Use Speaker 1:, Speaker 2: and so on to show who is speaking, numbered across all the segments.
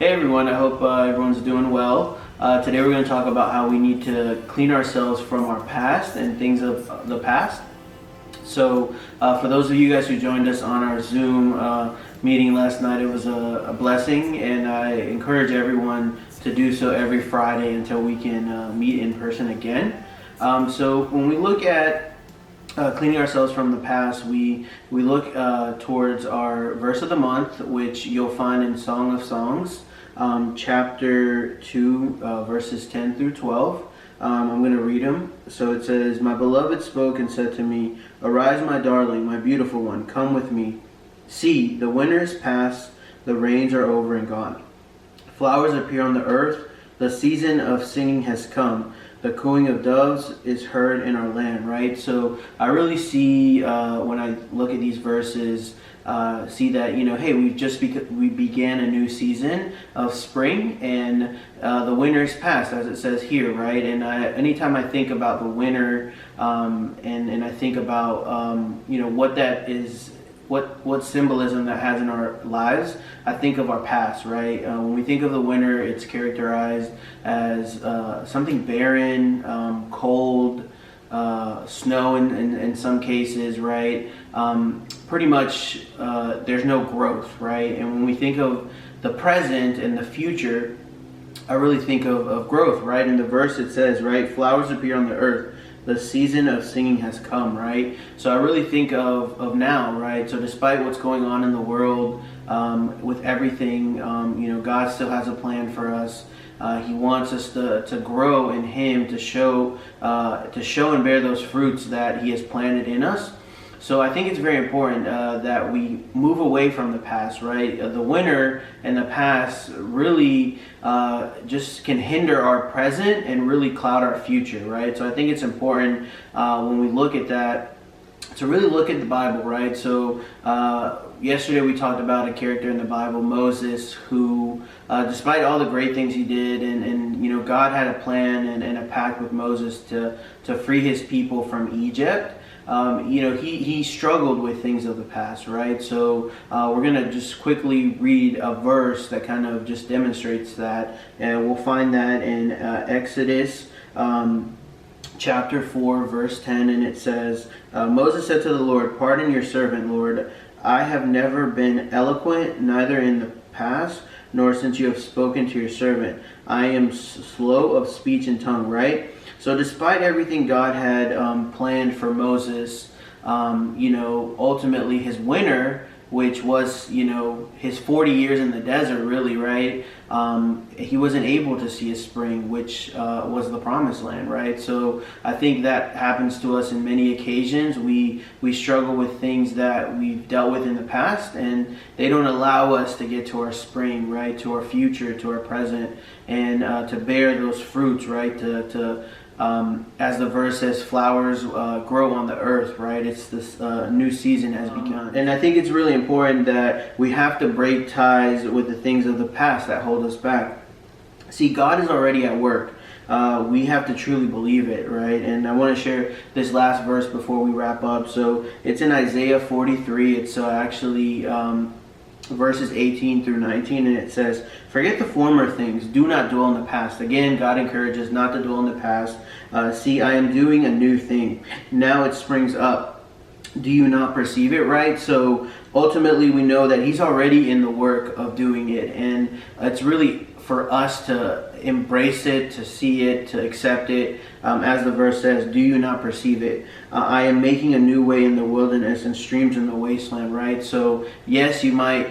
Speaker 1: Hey everyone, I hope everyone's doing well. Today we're going to talk about how we need to clean ourselves from our past and things of the past. So for those of you guys who joined us on our Zoom meeting last night, it was a blessing, and I encourage everyone to do so every Friday until we can meet in person again. So when we look at cleaning ourselves from the past, we look towards our verse of the month, which you'll find in Song of Songs, chapter 2, verses 10 through 12. I'm going to read them. So it says, "My beloved spoke and said to me, 'Arise, my darling, my beautiful one, come with me. See, the winter is past, the rains are over and gone. Flowers appear on the earth, the season of singing has come. The cooing of doves is heard in our land,'" right? So I really see when I look at these verses, see that, hey, we began a new season of spring, and the winter is past, as it says here, right? And anytime I think about the winter, and I think about what that is, what symbolism that has in our lives, I think of our past, right? When we think of the winter, it's characterized as something barren, cold, snow in some cases, right? Pretty much there's no growth, right? And when we think of the present and the future, I really think of growth, right? In the verse it says, right, "Flowers appear on the earth, the season of singing has come," right? So I really think of now, right? So despite what's going on in the world, with everything, God still has a plan for us. He wants us to grow in Him, to show and bear those fruits that He has planted in us. So I think it's very important that we move away from the past, right? The winter and the past really just can hinder our present and really cloud our future, right? So I think it's important when we look at that to really look at the Bible, right? So yesterday we talked about a character in the Bible, Moses, who despite all the great things he did, and God had a plan and a pact with Moses to free his people from Egypt. He struggled with things of the past, right? So we're going to just quickly read a verse that kind of just demonstrates that, and we'll find that in Exodus chapter 4, verse 10, and it says, "Moses said to the Lord, 'Pardon your servant, Lord. I have never been eloquent, neither in the past, nor since you have spoken to your servant. I am slow of speech and tongue,'" right? So despite everything God had planned for Moses, ultimately his winter, which was, his 40 years in the desert, really, right? He wasn't able to see a spring, which was the promised land, right? So I think that happens to us in many occasions. We struggle with things that we've dealt with in the past, and they don't allow us to get to our spring, right? To our future, to our present, and to bear those fruits, right? As the verse says, flowers grow on the earth, right? It's this new season has begun. And I think it's really important that we have to break ties with the things of the past that hold us back. See, God is already at work. We have to truly believe it, right? And I want to share this last verse before we wrap up. So it's in Isaiah 43. It's actually verses 18 through 19, and it says, "Forget the former things, do not dwell in the past." Again, God encourages not to dwell in the past. "See, I am doing a new thing. Now it springs up. Do you not perceive it?" Right? So ultimately we know that He's already in the work of doing it, and it's really for us to embrace it, to see it, to accept it. As the verse says, "Do you not perceive it? I am making a new way in the wilderness and streams in the wasteland," right? So yes, you might,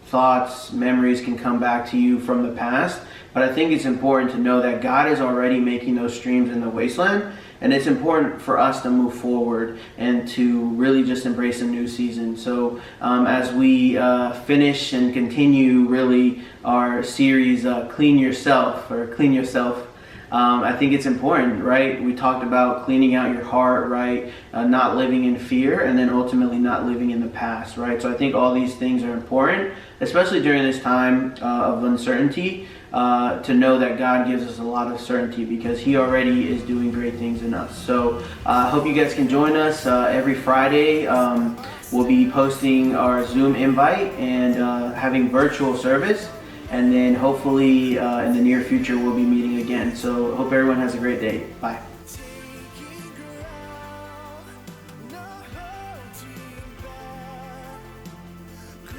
Speaker 1: thoughts, memories can come back to you from the past, but I think it's important to know that God is already making those streams in the wasteland, and it's important for us to move forward and to really just embrace a new season. So as we finish and continue really our series, Clean Yourself, I think it's important, right? We talked about cleaning out your heart, right? Not living in fear, and then ultimately not living in the past, right? So I think all these things are important, especially during this time of uncertainty, to know that God gives us a lot of certainty because He already is doing great things in us. So I hope you guys can join us every Friday. We'll be posting our Zoom invite and having virtual service. and then hopefully in the near future we'll be meeting again. So hope everyone has a great day. Bye.